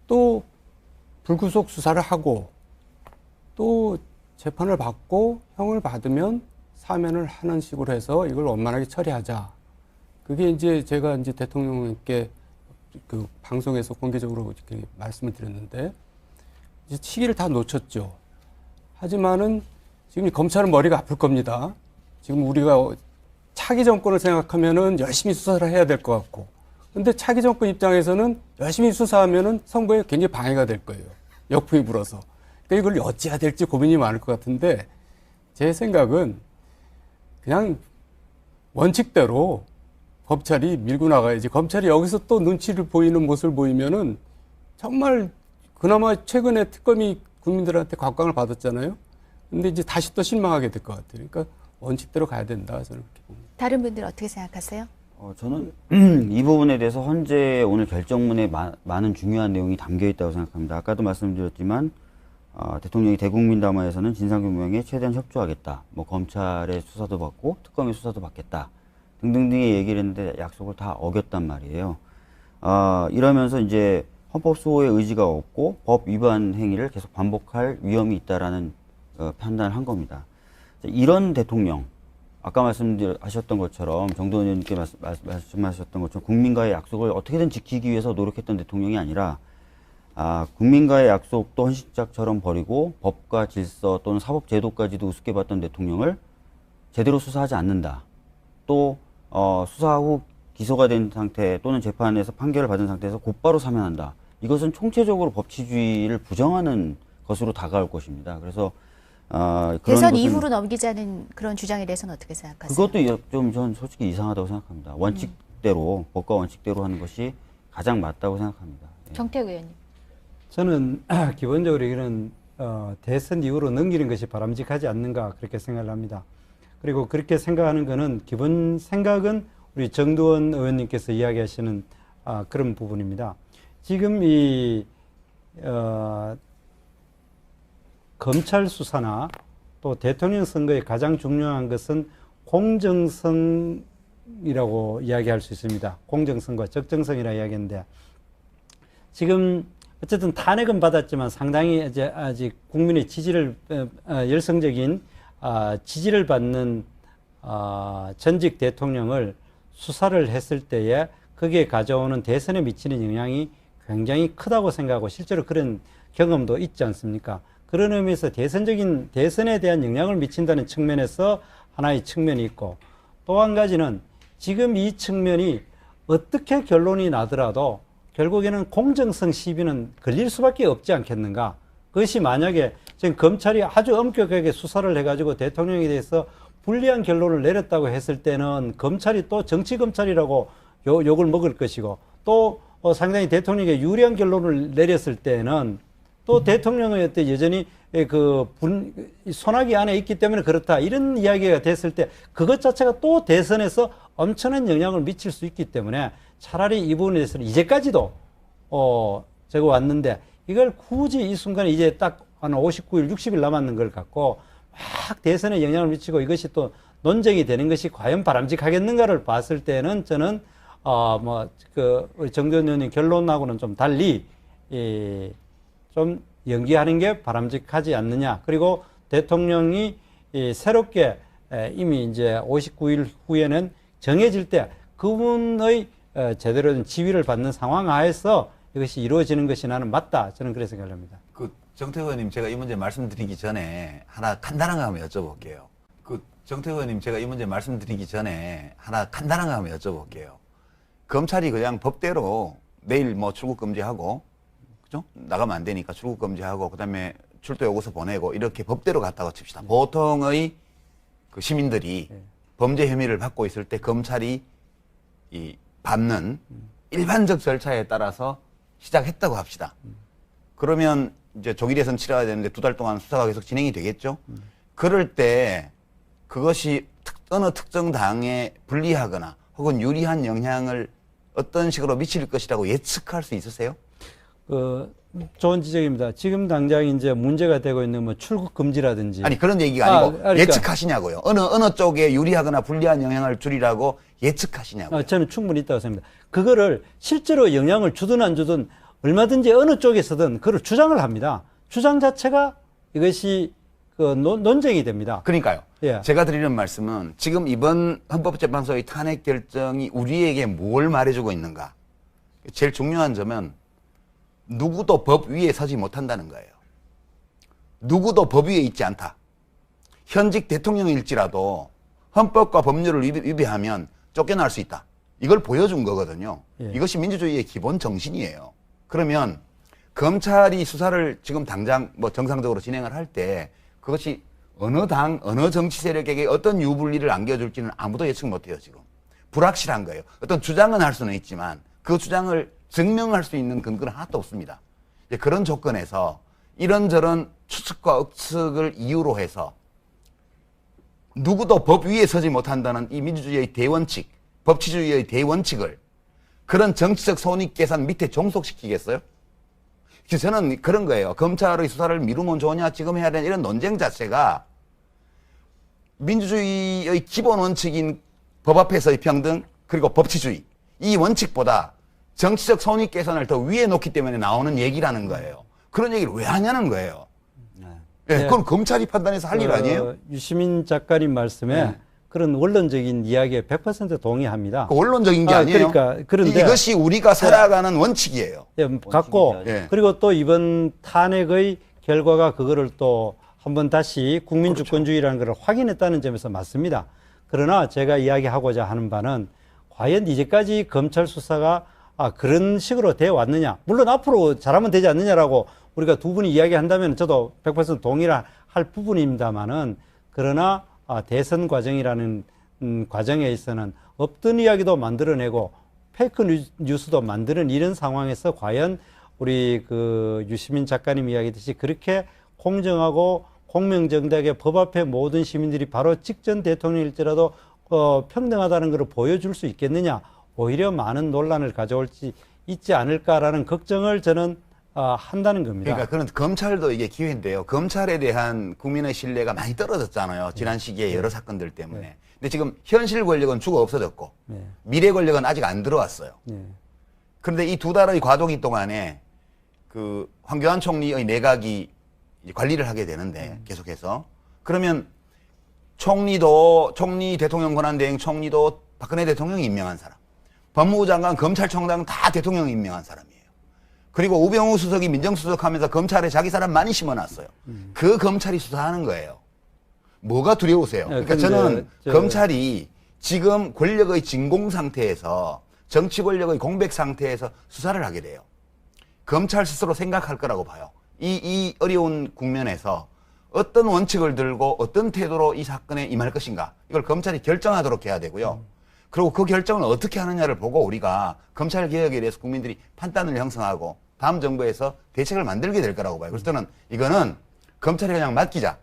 또 불구속 수사를 하고 또 재판을 받고 형을 받으면 사면을 하는 식으로 해서 이걸 원만하게 처리하자. 그게 이제 제가 이제 대통령께 그 방송에서 공개적으로 이렇게 말씀을 드렸는데 이제 시기를 다 놓쳤죠. 하지만은 지금 검찰은 머리가 아플 겁니다. 지금 우리가 차기 정권을 생각하면은 열심히 수사를 해야 될 것 같고, 근데 차기 정권 입장에서는 열심히 수사하면은 선거에 굉장히 방해가 될 거예요. 역풍이 불어서. 그러니까 이걸 어찌해야 될지 고민이 많을 것 같은데 제 생각은 그냥 원칙대로 검찰이 밀고 나가야지. 검찰이 여기서 또 눈치를 보이는 모습을 보이면은 정말 그나마 최근에 특검이 국민들한테 각광을 받았잖아요. 근데 이제 다시 또 실망하게 될 것 같아요. 그러니까 원칙대로 가야 된다. 저는 그렇게 봅니다. 다른 분들 어떻게 생각하세요? 저는 이 부분에 대해서 헌재 오늘 결정문에 많은 중요한 내용이 담겨 있다고 생각합니다. 아까도 말씀드렸지만 대통령이 대국민담화에서는 진상규명에 최대한 협조하겠다. 뭐 검찰의 수사도 받고 특검의 수사도 받겠다. 등등등의 얘기를 했는데 약속을 다 어겼단 말이에요. 이러면서 이제 헌법 수호의 의지가 없고 법 위반 행위를 계속 반복할 위험이 있다라는 판단을 한 겁니다. 이런 대통령, 아까 말씀하셨던 것처럼 정도원 의원님께 말씀하셨던 것처럼 국민과의 약속을 어떻게든 지키기 위해서 노력했던 대통령이 아니라 국민과의 약속도 헌신짝처럼 버리고 법과 질서 또는 사법제도까지도 우습게 봤던 대통령을 제대로 수사하지 않는다. 또 수사 후 기소가 된 상태 또는 재판에서 판결을 받은 상태에서 곧바로 사면한다. 이것은 총체적으로 법치주의를 부정하는 것으로 다가올 것입니다. 그래서 대선 이후로 넘기자는 그런 주장에 대해서는 어떻게 생각하세요? 그것도 좀 전 솔직히 이상하다고 생각합니다. 원칙대로 법과 원칙대로 하는 것이 가장 맞다고 생각합니다. 정태욱 의원님. 저는 기본적으로 이런 대선 이후로 넘기는 것이 바람직하지 않는가 그렇게 생각을 합니다. 그리고 그렇게 생각하는 것은 기본 생각은 우리 정두원 의원님께서 이야기하시는 그런 부분입니다. 지금 이 검찰 수사나 또 대통령 선거에 가장 중요한 것은 공정성이라고 이야기할 수 있습니다. 공정성과 적정성이라고 이야기했는데 지금 어쨌든 탄핵은 받았지만 상당히 이제 아직 국민의 지지를 열성적인 지지를 받는 전직 대통령을 수사를 했을 때에 거기에 가져오는 대선에 미치는 영향이 굉장히 크다고 생각하고 실제로 그런 경험도 있지 않습니까? 그런 의미에서 대선에 대한 영향을 미친다는 측면에서 하나의 측면이 있고 또 한 가지는 지금 이 측면이 어떻게 결론이 나더라도 결국에는 공정성 시비는 걸릴 수밖에 없지 않겠는가. 그것이 만약에 지금 검찰이 아주 엄격하게 수사를 해가지고 대통령에 대해서 불리한 결론을 내렸다고 했을 때는 검찰이 또 정치검찰이라고 욕을 먹을 것이고 또 상당히 대통령에게 유리한 결론을 내렸을 때는 또 대통령의 어때 여전히 손아귀 안에 있기 때문에 그렇다 이런 이야기가 됐을 때 그것 자체가 또 대선에서 엄청난 영향을 미칠 수 있기 때문에 차라리 이 부분에 대해서는 이제까지도 제가 왔는데 이걸 굳이 이 순간에 이제 딱 한 59일, 60일 남았는 걸 갖고 막 대선에 영향을 미치고 이것이 또 논쟁이 되는 것이 과연 바람직하겠는가를 봤을 때는 저는 우리 정도현 의원님 결론하고는 좀 달리 좀 연기하는 게 바람직하지 않느냐. 그리고 대통령이 새롭게 이미 이제 59일 후에는 정해질 때 그분의 제대로 된 지위를 받는 상황 하에서 이것이 이루어지는 것이 나는 맞다. 저는 그렇게 생각합니다. 정태호 의원님, 제가 이 문제 말씀드리기 전에 하나 간단한 거 한번 여쭤볼게요. 정태호 의원님, 제가 이 문제 말씀드리기 전에 하나 간단한 거 한번 여쭤볼게요. 검찰이 그냥 법대로 내일 뭐 출국 금지하고, 그죠? 나가면 안 되니까 출국 금지하고, 그 다음에 출도 요구서 보내고, 이렇게 법대로 갔다고 칩시다. 보통의 그 시민들이 범죄 혐의를 받고 있을 때 검찰이 이 받는 일반적 절차에 따라서 시작했다고 합시다. 그러면 이제 조기 대선 치러야 되는데 2달 동안 수사가 계속 진행이 되겠죠? 그럴 때 그것이 어느 특정 당에 불리하거나 혹은 유리한 영향을 어떤 식으로 미칠 것이라고 예측할 수 있으세요? 좋은 지적입니다. 지금 당장 이제 문제가 되고 있는 뭐 출국 금지라든지. 아니, 그런 얘기가 아니고 그러니까 예측하시냐고요. 어느 쪽에 유리하거나 불리한 영향을 주리라고 예측하시냐고요. 저는 충분히 있다고 생각합니다. 그거를 실제로 영향을 주든 안 주든 얼마든지 어느 쪽에서든 그걸 주장을 합니다. 주장 자체가 이것이 논쟁이 됩니다. 그러니까요. 예. 제가 드리는 말씀은 지금 이번 헌법재판소의 탄핵 결정이 우리에게 뭘 말해주고 있는가. 제일 중요한 점은 누구도 법 위에 서지 못한다는 거예요. 누구도 법 위에 있지 않다. 현직 대통령일지라도 헌법과 법률을 위배하면 쫓겨날 수 있다. 이걸 보여준 거거든요. 예. 이것이 민주주의의 기본 정신이에요. 그러면 검찰이 수사를 지금 당장 뭐 정상적으로 진행을 할 때 그것이 어느 당, 어느 정치 세력에게 어떤 유불리를 안겨줄지는 아무도 예측 못해요, 지금. 불확실한 거예요. 어떤 주장은 할 수는 있지만 그 주장을 증명할 수 있는 근거는 하나도 없습니다. 이제 그런 조건에서 이런저런 추측과 억측을 이유로 해서 누구도 법 위에 서지 못한다는 이 민주주의의 대원칙, 법치주의의 대원칙을 그런 정치적 손익계산 밑에 종속시키겠어요? 그래서 저는 그런 거예요. 검찰의 수사를 미루면 좋으냐, 지금 해야 되는 이런 논쟁 자체가 민주주의의 기본 원칙인 법 앞에서의 평등, 그리고 법치주의, 이 원칙보다 정치적 손익계산을 더 위에 놓기 때문에 나오는 얘기라는 거예요. 그런 얘기를 왜 하냐는 거예요. 네, 그건 검찰이 판단해서 할 일 아니에요? 유시민 작가님 말씀에 네. 그런 원론적인 이야기에 100% 동의합니다. 그 원론적인 게 아니에요. 그러니까, 그런데 이것이 우리가 살아가는 원칙이에요. 갖고 예. 그리고 또 이번 탄핵의 결과가 그거를 또 한번 다시 국민 주권주의라는 것을 확인했다는 점에서 맞습니다. 그러나 제가 이야기하고자 하는 바는 과연 이제까지 검찰 수사가 그런 식으로 돼 왔느냐. 물론 앞으로 잘하면 되지 않느냐라고 우리가 두 분이 이야기한다면 저도 100% 동의를 할 부분입니다만은 그러나 대선 과정이라는 과정에 있어서는 없던 이야기도 만들어내고 페이크 뉴스도 만드는 이런 상황에서 과연 우리 그 유시민 작가님 이야기했듯이 그렇게 공정하고 공명정당하게 법 앞에 모든 시민들이 바로 직전 대통령일지라도 평등하다는 것을 보여줄 수 있겠느냐. 오히려 많은 논란을 가져올지 있지 않을까라는 걱정을 저는 한다는 겁니다. 그러니까 그런 검찰도 이게 기회인데요. 검찰에 대한 국민의 신뢰가 많이 떨어졌잖아요. 지난 시기에 여러 사건들 때문에. 근데 지금 현실 권력은 죽어 없어졌고 미래 권력은 아직 안 들어왔어요. 그런데 이 2달의 과도기 동안에 그 황교안 총리의 내각이 이제 관리를 하게 되는데 계속해서 그러면 총리 대통령 권한대행 총리도 박근혜 대통령이 임명한 사람, 법무부 장관, 검찰총장 다 대통령이 임명한 사람이에요. 그리고 우병우 수석이 민정수석 하면서 검찰에 자기 사람 많이 심어놨어요. 그 검찰이 수사하는 거예요. 뭐가 두려우세요? 그러니까 저는 검찰이 지금 권력의 진공 상태에서 정치 권력의 공백 상태에서 수사를 하게 돼요. 검찰 스스로 생각할 거라고 봐요. 이 어려운 국면에서 어떤 원칙을 들고 어떤 태도로 이 사건에 임할 것인가. 이걸 검찰이 결정하도록 해야 되고요. 그리고 그 결정을 어떻게 하느냐를 보고 우리가 검찰 개혁에 대해서 국민들이 판단을 형성하고 다음 정부에서 대책을 만들게 될 거라고 봐요. 그래서 저는 이거는 검찰에 그냥 맡기자.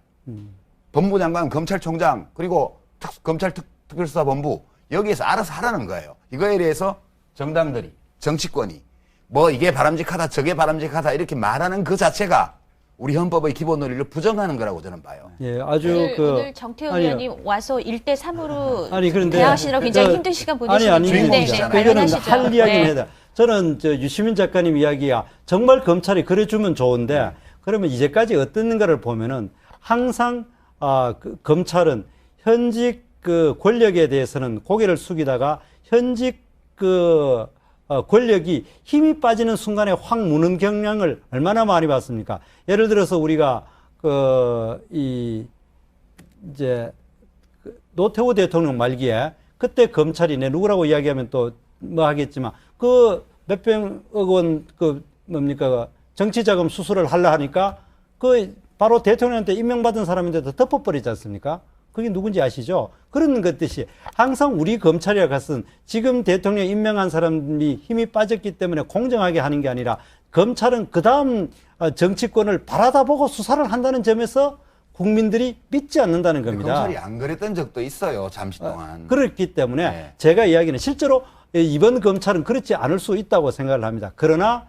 법무부 장관, 검찰총장, 그리고 검찰특별수사본부 여기에서 알아서 하라는 거예요. 이거에 대해서 정당들이, 정치권이 뭐 이게 바람직하다, 저게 바람직하다 이렇게 말하는 그 자체가 우리 헌법의 기본 논리를 부정하는 거라고 저는 봐요. 예, 아주 오늘 정태호 의원님 와서 1대3으로 그런데 대화하시느라 굉장히 힘든 시간 보내시는데 주인공이잖아요. 이거는 할 이야기는 해야 돼. 저는 유시민 작가님 이야기야 정말 검찰이 그래주면 좋은데 그러면 이제까지 어땠는가를 보면은 항상 검찰은 현직 그 권력에 대해서는 고개를 숙이다가 현직 그 권력이 힘이 빠지는 순간에 확 무는 경향을 얼마나 많이 봤습니까? 예를 들어서 우리가 이제 노태우 대통령 말기에 그때 검찰이 내 누구라고 이야기하면 또 뭐 하겠지만 그 몇백억 원 그 뭡니까 정치자금 수수를 하려 하니까 그 바로 대통령한테 임명받은 사람인데도 덮어버리지 않습니까? 그게 누군지 아시죠? 그런 것듯이 항상 우리 검찰이라 것은 지금 대통령 임명한 사람이 힘이 빠졌기 때문에 공정하게 하는 게 아니라 검찰은 그 다음 정치권을 바라다 보고 수사를 한다는 점에서 국민들이 믿지 않는다는 겁니다. 검찰이 안 그랬던 적도 있어요. 잠시 동안. 그렇기 때문에 네. 제가 이야기는 실제로 이번 검찰은 그렇지 않을 수 있다고 생각을 합니다. 그러나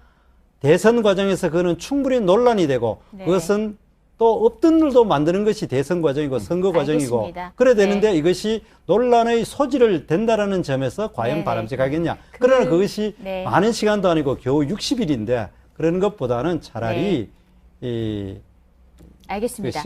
대선 과정에서 그거는 충분히 논란이 되고 네. 그것은 또 없던 일도 만드는 것이 대선 과정이고 선거 과정이고 알겠습니다. 그래야 되는데 네. 이것이 논란의 소지를 된다라는 점에서 과연 네네. 바람직하겠냐. 그러나 그것이 네. 많은 시간도 아니고 겨우 60일인데 그런 것보다는 차라리 이 알겠습니다. 시간